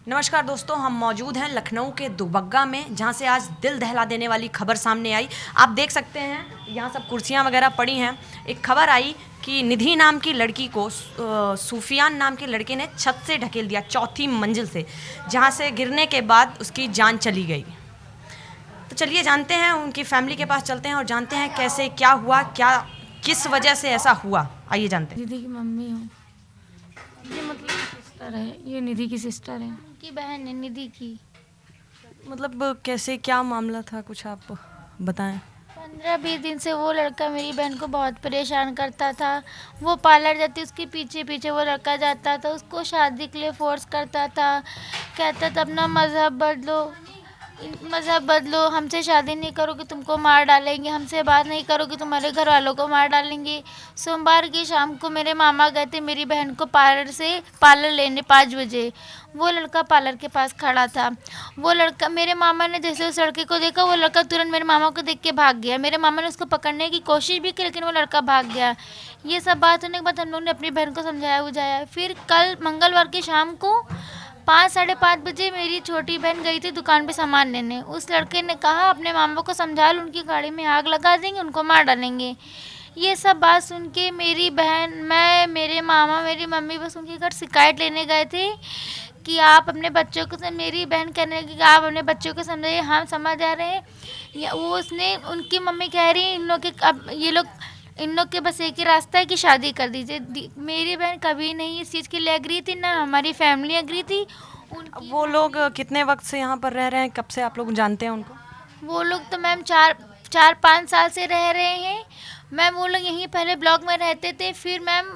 नमस्कार दोस्तों, हम मौजूद हैं लखनऊ के दुबग्गा में, जहां से आज दिल दहला देने वाली खबर सामने आई। आप देख सकते हैं यहाँ सब कुर्सियाँ वगैरह पड़ी हैं। एक खबर आई कि निधि नाम की लड़की को सूफियान नाम के लड़के ने छत से ढकेल दिया, चौथी मंजिल से, जहां से गिरने के बाद उसकी जान चली गई। तो चलिए जानते हैं, उनकी फैमिली के पास चलते हैं और जानते हैं कैसे क्या हुआ, क्या किस वजह से ऐसा हुआ। आइए जानते हैं। दीदी की मम्मी हूँ। ये मतलब सिस्टर है, ये निधि की सिस्टर है। उनकी बहन है निधि की। मतलब कैसे क्या मामला था, कुछ आप बताएं। 15-20 दिन से वो लड़का मेरी बहन को बहुत परेशान करता था। वो पार्लर जाती, उसके पीछे पीछे वो लड़का जाता था, उसको शादी के लिए फोर्स करता था। कहता था अपना मज़हब बदलो, हमसे शादी नहीं करोगे तुमको मार डालेंगे, हमसे बात नहीं करोगे तुम्हारे घर वालों को मार डालेंगे। सोमवार की शाम को मेरे मामा गए थे मेरी बहन को पार्लर लेने 5 बजे। वो लड़का पार्लर के पास खड़ा था। वो लड़का, मेरे मामा ने जैसे उस लड़के को देखा, वो लड़का तुरंत मेरे मामा को देख के भाग गया। मेरे मामा ने उसको पकड़ने की कोशिश भी की, लेकिन वो लड़का भाग गया। ये सब बात होने के बाद हम लोग ने अपनी बहन को समझाया बुझाया। फिर कल मंगलवार की शाम को 5-5:30 बजे मेरी छोटी बहन गई थी दुकान पे सामान लेने। उस लड़के ने कहा अपने मामा को समझा लो, उनकी गाड़ी में आग लगा देंगे, उनको मार डालेंगे। ये सब बात सुन के मेरी बहन, मैं, मेरे मामा, मेरी मम्मी बस उनके घर शिकायत लेने गए थे कि आप अपने बच्चों को, मेरी बहन कहने लगी कि आप अपने बच्चों को समझाइए, हम समझ आ रहे हैं। या वो उसने, उनकी मम्मी कह रही है इन लोग के बस एक ही रास्ता है कि शादी कर दीजिए। मेरी बहन कभी नहीं इस चीज़ के लिए एग्री थी, ना हमारी फैमिली एग्री थी। वो लोग कितने वक्त से यहाँ पर रह रहे हैं, कब से आप लोग जानते हैं उनको? वो लोग तो मैम 4-5 साल से रह रहे हैं मैम। वो लोग यहीं पहले ब्लॉक में रहते थे। फिर मैम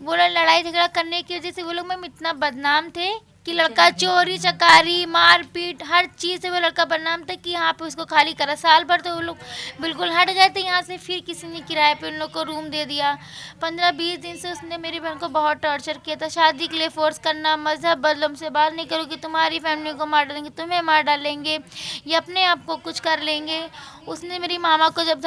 वो लोग लड़ाई झगड़ा करने की वजह से वो लोग मैम इतना बदनाम थे कि लड़का चोरी चकारी मारपीट हर चीज़ से वो लड़का बदनाम था कि यहाँ पे उसको खाली करा। साल भर तो वो लोग बिल्कुल हट गए थे यहाँ से। फिर किसी ने किराए पे उन लोग को रूम दे दिया। 15-20 दिन से उसने मेरी बहन को बहुत टॉर्चर किया था। शादी के लिए फोर्स करना, मज़हब बदलो, से बात नहीं करोगे तुम्हारी फैमिली को मार डालेंगे, तुम्हें मार डालेंगे, ये अपने आप को कुछ कर लेंगे। उसने मेरी मामा को जब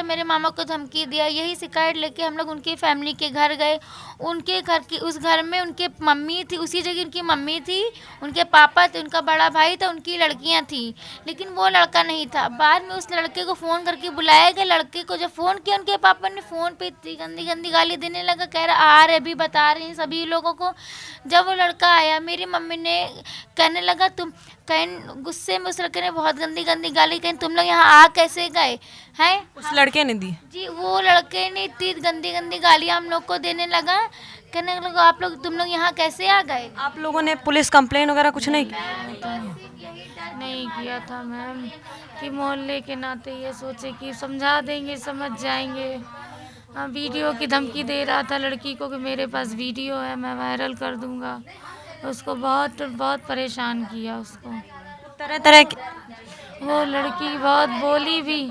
मेरे मामा को धमकी दिया, यही शिकायत लेके हम लोग उनकी फैमिली के घर गए। उनके घर की, उस घर में उनके मम्मी थी, उसी जगह उनकी मम्मी थी, उनके पापा थे, उनका बड़ा भाई था, उनकी लड़कियां थी, लेकिन वो लड़का नहीं था। बाद में उस लड़के को फ़ोन करके बुलाया गया। लड़के को जब फ़ोन किया, उनके पापा ने फ़ोन पे इतनी गंदी गंदी गाली देने लगा। कह रहा आ रहे, अभी बता रहे हैं सभी लोगों को। जब वो लड़का आया, मेरी मम्मी ने कहने लगा कहीं गुस्से में उस लड़के ने बहुत गंदी गंदी गाली कहीं, तुम लोग यहाँ आ कैसे गए हैं? उस लड़के ने दी? जी, वो लड़के ने इतनी गंदी गंदी गालियाँ हम लोग को देने लगा। कहने लगा आप लोग, तुम लोग यहाँ कैसे आ गए? आप लोगों ने पुलिस कंप्लेन वगैरह कुछ नहीं की? नहीं किया था मैम, कि मोहल्ले के नाते ये सोचे कि समझा देंगे, समझ जाएंगे। हाँ, वीडियो की धमकी दे रहा था लड़की को कि मेरे पास वीडियो है, मैं वायरल कर दूंगा। उसको बहुत बहुत परेशान किया उसको। तरह तरह की। वो लड़की बहुत बोली भी।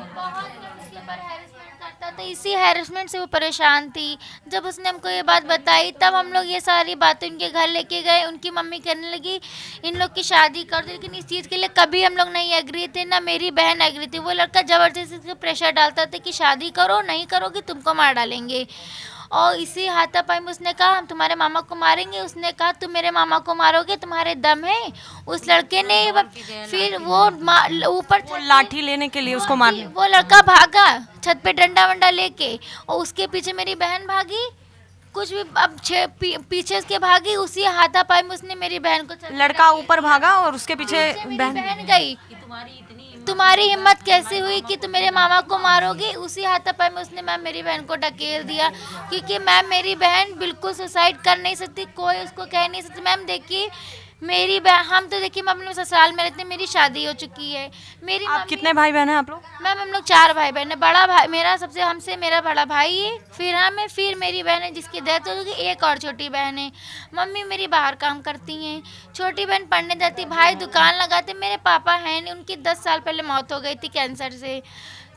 करता था, इसी हैरेसमेंट से वो परेशान थी। जब उसने हमको ये बात बताई, तब हम लोग ये सारी बातें उनके घर लेके गए। उनकी मम्मी कहने लगी इन लोग की शादी कर दो, लेकिन इस चीज़ के लिए कभी हम लोग नहीं एग्री थे, ना मेरी बहन एग्री थी। वो लड़का ज़बरदस्ती प्रेशर डालता था कि शादी करो, नहीं करोगी तुमको मार डालेंगे। और इसी हाथापाई में उसने कहा हम तुम्हारे मामा को मारेंगे। उसने कहा तुम मेरे मामा को मारोगे, तुम्हारे दम है? उस लड़के ने फिर वो ऊपर वो लाठी लेने के लिए उसको मारने? वो लड़का भागा छत पे डंडा वंडा लेके, और उसके पीछे मेरी बहन भागी। कुछ भी अब पीछे उसके भागी, उसी हाथापाई में उसने मेरी बहन को, लड़का ऊपर भागा और उसके पीछे बहन गई। तुम्हारी हिम्मत कैसे हुई कि तुम मेरे मामा को मारोगे? उसी हाथापाई में उसने मैम मेरी बहन को ढकेल दिया, क्योंकि मैम मेरी बहन बिल्कुल सुसाइड कर नहीं सकती, कोई उसको कह नहीं सकती। मैम देखिए मेरी बहन, हम तो देखिए हम अपने ससुराल में रहते हैं, मेरी शादी हो चुकी है। मेरी आप कितने भाई बहन हैं आप लोग? मैम हम लोग 4 भाई बहन हैं। बड़ा भाई मेरा हमसे मेरा बड़ा भाई है, फिर हम है, फिर मेरी बहन है जिसकी डेथ हो गई, एक और छोटी बहन है। मम्मी मेरी बाहर काम करती हैं, छोटी बहन पढ़ने जाती, भाई दुकान लगाते। मेरे पापा हैं नहीं, उनकी 10 साल पहले मौत हो गई थी कैंसर से।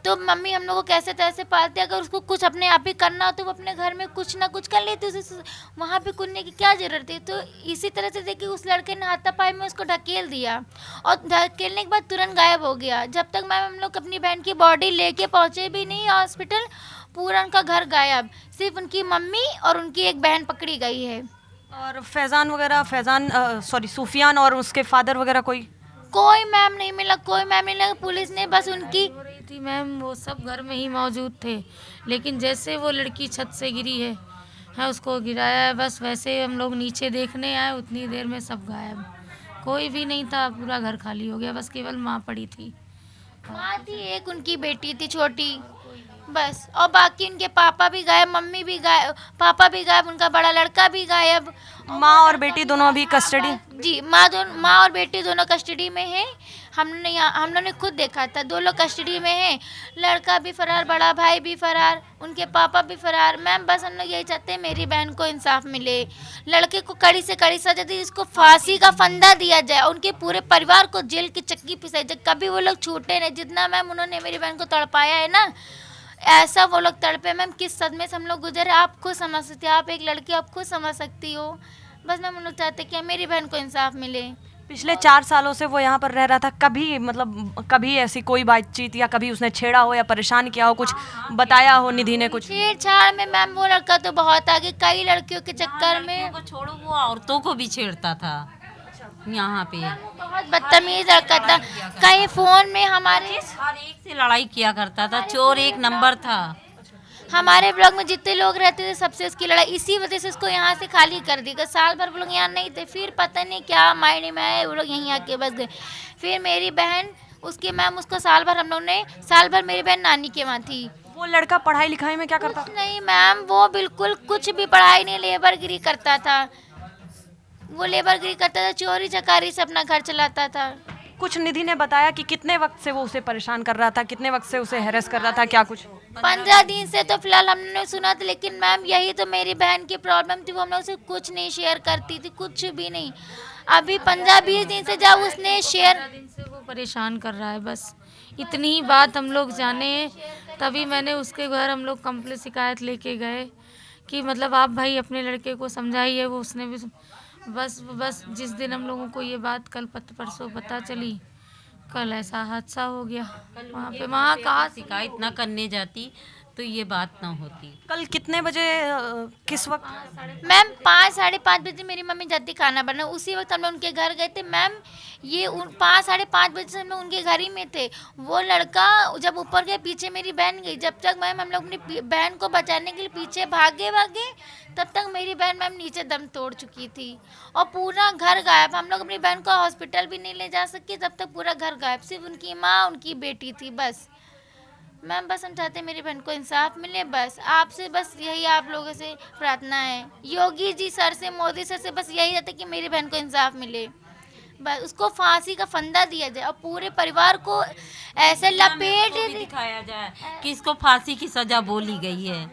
तो मम्मी हम लोग को कैसे तैसे पालती। अगर उसको कुछ अपने आप ही करना हो तो वो अपने घर में कुछ ना कुछ कर लेती, उसे वहाँ पे कूदने की क्या ज़रूरत है? तो इसी तरह से देखिए उस लड़के ने हाथापाई में उसको ढकेल दिया, और ढकेलने के बाद तुरंत गायब हो गया। जब तक मैम हम लोग अपनी बहन की बॉडी लेके पहुँचे भी नहीं हॉस्पिटल, पूरा उनका घर गायब। सिर्फ उनकी मम्मी और उनकी एक बहन पकड़ी गई है। और फैज़ान वगैरह, सॉरी सूफियान और उसके फादर वगैरह कोई मैम नहीं मिला, कोई मैम नहीं मिला। पुलिस ने बस उनकी हो रही थी मैम, वो सब घर में ही मौजूद थे, लेकिन जैसे वो लड़की छत से गिरी है उसको गिराया है, बस वैसे हम लोग नीचे देखने आए, उतनी देर में सब गायब, कोई भी नहीं था, पूरा घर खाली हो गया, बस केवल माँ पड़ी थी। माँ थी, एक उनकी बेटी थी छोटी, बस। और बाकी उनके पापा भी गायब, मम्मी भी गायब, पापा भी गायब, उनका बड़ा लड़का भी गायब। माँ और बेटी दोनों अभी कस्टडी? जी, माँ और बेटी दोनों कस्टडी में हैं। हम लोगों ने खुद देखा था, दो लोग कस्टडी में हैं। लड़का भी फरार, बड़ा भाई भी फरार, उनके पापा भी फरार। मैम बस हम लोग यही चाहते हैं मेरी बहन को इंसाफ मिले, लड़के को कड़ी से कड़ी सजा दी, जिसको फांसी का फंदा दिया जाए, उनके पूरे परिवार को जेल की चक्की पिसाई जाए, कभी वो लोग छूटे नहीं। जितना मैम उन्होंने मेरी बहन को तड़पाया है ना, ऐसा वो लोग तड़पे। मैम किस सदमे से हम लोग गुजरे, आप खुद समझ सकती हो, आप एक लड़की, आप खुद समझ सकती हो। बस मैम हम लोग चाहते कि मेरी बहन को इंसाफ मिले। पिछले 4 सालों से वो यहाँ पर रह रहा था, कभी ऐसी कोई बातचीत या कभी उसने छेड़ा हो या परेशान किया हो, कुछ बताया हो निधि ने कुछ? छेड़छाड़ में मैम वो लड़का तो बहुत आगे, कई लड़कियों के चक्कर में को छोड़ो, वो औरतों को भी छेड़ता था यहाँ पे। बहुत बदतमीज लड़का था। कई फोन में हर एक से लड़ाई किया करता था, चोर एक नंबर था। हमारे ब्लॉक में जितने लोग रहते थे सबसे उसकी लड़ाई, इसी वजह से उसको यहाँ से खाली कर दी। साल भर वो लोग यहाँ नहीं थे, फिर पता नहीं क्या मायने में आए, वो लोग यहीं आके बस गए। फिर मेरी बहन उसकी मैम, उसको साल भर मेरी बहन नानी के वहाँ थी। वो लड़का पढ़ाई लिखाई में क्या करता? कुछ नहीं मैम, वो बिल्कुल कुछ भी पढ़ाई नहीं, लेबरगिरी करता था। वो लेबरगिरी करता था, चोरी चकारी से अपना घर चलाता था। कुछ निधि ने बताया कि कितने वक्त से वो उसे परेशान कर रहा था, कितने वक्त से उसे हैरेस कर रहा था, क्या कुछ? 15 दिन से तो फिलहाल हमने सुना था, लेकिन मैम यही तो मेरी बहन की प्रॉब्लम थी, वो हम लोग से कुछ नहीं शेयर करती थी, कुछ भी नहीं। अभी 15-20 दिन से जब उसने शेयर, दिन से वो परेशान कर रहा है, बस इतनी ही बात हम लोग जाने। तभी मैंने उसके घर हम लोग कंप्लेंट शिकायत लेके गए कि मतलब आप भाई अपने लड़के को समझाइए। वो उसने भी बस जिस दिन हम लोगों को ये बात कल परसों पता चली, कल ऐसा हादसा हो गया वहाँ पे। वहाँ कहाँ शिकायत ना करने जाती तो ये बात ना होती। कल कितने बजे, किस वक्त? मैम 5-5:30 बजे मेरी मम्मी जाती खाना बना, उसी वक्त हम लोग उनके घर गए थे। मैम ये 5-5:30 बजे से हम लोग उनके घर ही में थे। वो लड़का जब ऊपर गया, पीछे मेरी बहन गई। जब तक मैम हम लोग अपनी बहन को बचाने के लिए पीछे भागे तब तक मेरी बहन मैम नीचे दम तोड़ चुकी थी और पूरा घर गायब। हम लोग अपनी बहन को हॉस्पिटल भी नहीं ले जा सके, तब तक पूरा घर गायब, सिर्फ उनकी माँ, उनकी बेटी थी बस। मैम बस हम चाहते हैं मेरी बहन को इंसाफ मिले, बस आपसे बस यही आप लोगों से प्रार्थना है, योगी जी सर से, मोदी सर से, बस यही रहता है कि मेरी बहन को इंसाफ मिले, बस उसको फांसी का फंदा दिया जाए और पूरे परिवार को ऐसे लपेट दिखाया जाए कि इसको फांसी की सजा बोली गई है।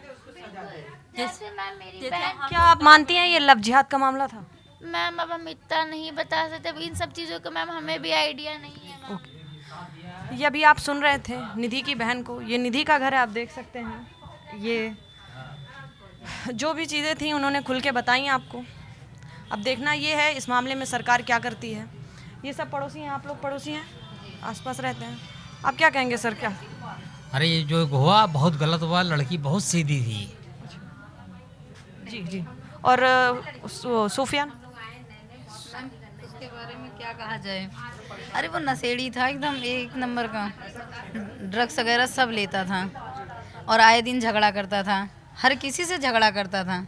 जैसे मैम मेरी बहन, क्या आप मानती हैं ये लव जिहाद का मामला था? मैम अब हम इतना नहीं बता सकते, इन सब चीज़ों का मैम हमें भी आइडिया नहीं है मैम। ये अभी आप सुन रहे थे निधि की बहन को, ये निधि का घर है, आप देख सकते हैं। ये जो भी चीज़ें थी उन्होंने खुल के बताई आपको। अब देखना ये है इस मामले में सरकार क्या करती है। ये सब पड़ोसी हैं, आप लोग पड़ोसी हैं, आसपास रहते हैं, आप क्या कहेंगे सर? क्या? अरे ये जो हुआ बहुत गलत हुआ, लड़की बहुत सीधी थी। जी जी। और सूफियान? उसके बारे में क्या कहा जाए? अरे वो नशेड़ी था एकदम, एक नंबर का, ड्रग्स वगैरह सब लेता था और आए दिन झगड़ा करता था, हर किसी से झगड़ा करता था।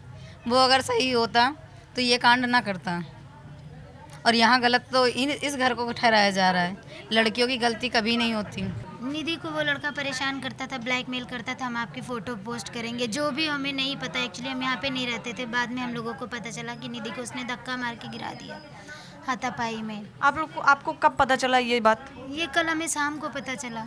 वो अगर सही होता तो ये कांड ना करता। और यहाँ गलत तो इस घर को ठहराया जा रहा है, लड़कियों की गलती कभी नहीं होती। निधि को वो लड़का परेशान करता था, ब्लैकमेल करता था, हम आपकी फ़ोटो पोस्ट करेंगे, जो भी हमें नहीं पता। एक्चुअली हम यहाँ पे नहीं रहते थे, बाद में हम लोगों को पता चला कि निधि को उसने धक्का मार के गिरा दिया हाथापाई में। आपको कब पता चला ये बात? ये कल हमें शाम को पता चला,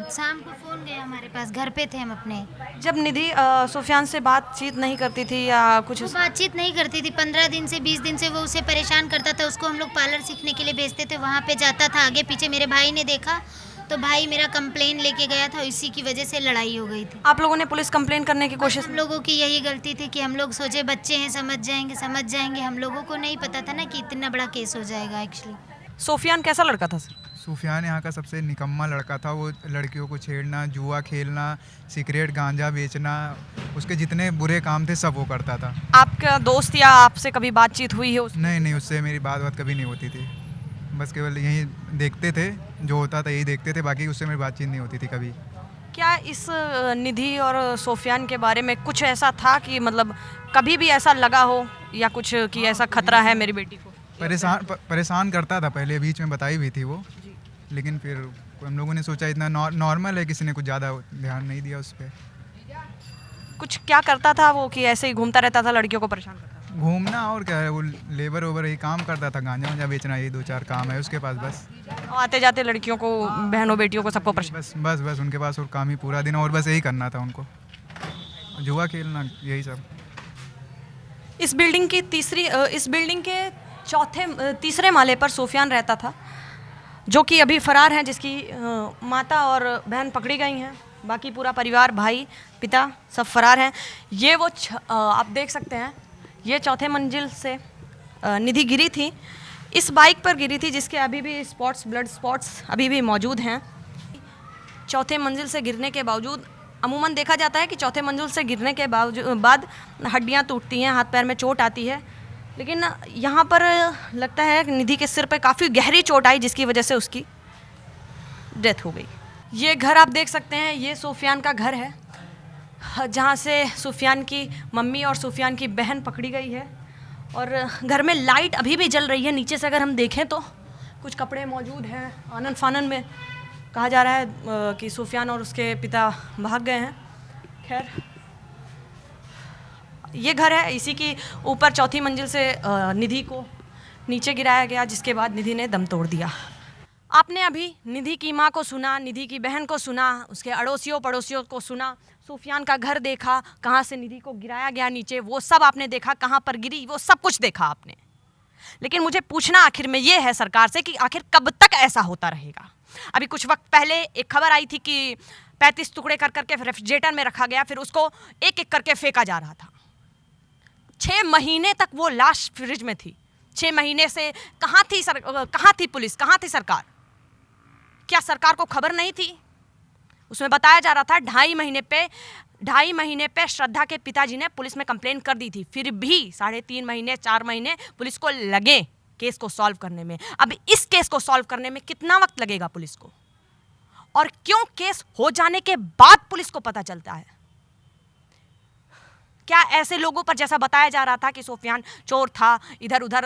शाम को फ़ोन गया हमारे पास, घर पे थे हम अपने। जब निधि सूफियान से बातचीत नहीं करती थी या कुछ? वो बातचीत नहीं करती थी, 15 दिन से 20 दिन से वो उसे परेशान करता था। उसको हम लोग पार्लर सीखने के लिए भेजते थे, वहाँ पे जाता था, आगे पीछे मेरे भाई ने देखा तो भाई मेरा कंप्लेन लेके गया था, इसी की वजह से लड़ाई हो गई थी। आप लोगों ने पुलिस कंप्लेन करने की कोशिश? हम लोगों की यही गलती थी कि हम लोग सोचे बच्चे हैं, समझ जाएंगे। हम लोगों को नहीं पता था ना कि इतना बड़ा केस हो जाएगा एक्चुअली। सूफियान कैसा लड़का था सर? सूफियान यहाँ का सबसे निकम्मा लड़का था। वो लड़कियों को छेड़ना, जुआ खेलना, सिगरेट गांजा बेचना, उसके जितने बुरे काम थे सब वो करता था। आपका दोस्त या आपसे कभी बातचीत हुई है नहीं नहीं, उससे मेरी बात कभी नहीं होती थी। बस केवल यही देखते थे, जो होता था यही देखते थे, बाकी उससे मेरी बातचीत नहीं होती थी कभी। क्या इस निधि और सोफियान के बारे में कुछ ऐसा था कि मतलब कभी भी ऐसा लगा हो या कुछ कि ऐसा खतरा है मेरी बेटी को? परेशान करता था पहले, बीच में बताई भी थी वो, लेकिन फिर हम लोगों ने सोचा इतना नॉर्मल है, किसी ने कुछ ज़्यादा ध्यान नहीं दिया उस पर। कुछ क्या करता था वो कि ऐसे ही घूमता रहता था, लड़कियों को परेशान करता था? घूमना और क्या है, वो लेबर ओबर यही काम करता था, गांजा वांजा बेचना, यही 2-4 काम है उसके पास बस। आते जाते लड़कियों को, बहनों बेटियों को सबको परेशान। बस उनके पास और काम ही पूरा दिन, और बस यही करना था उनको, जुआ खेलना, यही सब। इस बिल्डिंग के तीसरे माले पर सोफियान रहता था, जो कि अभी फरार हैं, जिसकी माता और बहन पकड़ी गई हैं। बाकी पूरा परिवार, भाई, पिता सब फरार हैं। ये वो आप देख सकते हैं, ये चौथे मंजिल से निधि गिरी थी। इस बाइक पर गिरी थी जिसके अभी भी ब्लड स्पॉट्स अभी भी मौजूद हैं। चौथे मंजिल से गिरने के बावजूद, अमूमन देखा जाता है कि चौथे मंजिल से गिरने के बाद हड्डियां टूटती हैं, हाथ पैर में चोट आती है, लेकिन यहाँ पर लगता है कि निधि के सिर पे काफ़ी गहरी चोट आई, जिसकी वजह से उसकी डेथ हो गई। ये घर आप देख सकते हैं, ये सूफियान का घर है, जहाँ से सूफियान की मम्मी और सूफियान की बहन पकड़ी गई है। और घर में लाइट अभी भी जल रही है। नीचे से अगर हम देखें तो कुछ कपड़े मौजूद हैं। आनन फानन में कहा जा रहा है कि सूफियान और उसके पिता भाग गए हैं। खैर, ये घर है, इसी की ऊपर चौथी मंजिल से निधि को नीचे गिराया गया, जिसके बाद निधि ने दम तोड़ दिया। आपने अभी निधि की माँ को सुना, निधि की बहन को सुना, उसके अड़ोसियों पड़ोसियों को सुना, सूफियान का घर देखा, कहाँ से निधि को गिराया गया नीचे, वो सब आपने देखा, कहाँ पर गिरी, वो सब कुछ देखा आपने। लेकिन मुझे पूछना आखिर में ये है सरकार से कि आखिर कब तक ऐसा होता रहेगा। अभी कुछ वक्त पहले एक खबर आई थी कि 35 टुकड़े कर करके रेफ्रिजरेटर में रखा गया, फिर उसको एक एक करके फेंका जा रहा था। 6 महीने तक वो लाश फ्रिज में थी। 6 महीने से कहाँ थी पुलिस, कहाँ थी सरकार? क्या सरकार को खबर नहीं थी? उसमें बताया जा रहा था 2.5 महीने पे श्रद्धा के पिताजी ने पुलिस में कंप्लेंट कर दी थी, फिर भी 3.5 महीने 4 महीने पुलिस को लगे केस को सॉल्व करने में। अब इस केस को सॉल्व करने में कितना वक्त लगेगा पुलिस को, और क्यों केस हो जाने के बाद पुलिस को पता चलता है? क्या ऐसे लोगों पर, जैसा बताया जा रहा था कि सूफियान चोर था, इधर उधर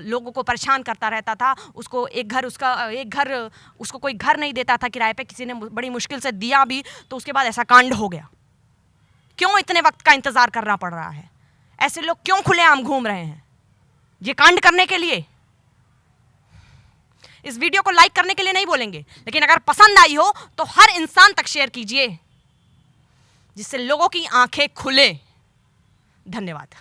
लोगों को परेशान करता रहता था, उसको उसको कोई घर नहीं देता था किराए पे, किसी ने बड़ी मुश्किल से दिया भी तो उसके बाद ऐसा कांड हो गया। क्यों इतने वक्त का इंतजार करना पड़ रहा है? ऐसे लोग क्यों खुलेआम घूम रहे हैं ये कांड करने के लिए? इस वीडियो को लाइक करने के लिए नहीं बोलेंगे, लेकिन अगर पसंद आई हो तो हर इंसान तक शेयर कीजिए, जिससे लोगों की आंखें खुले। धन्यवाद।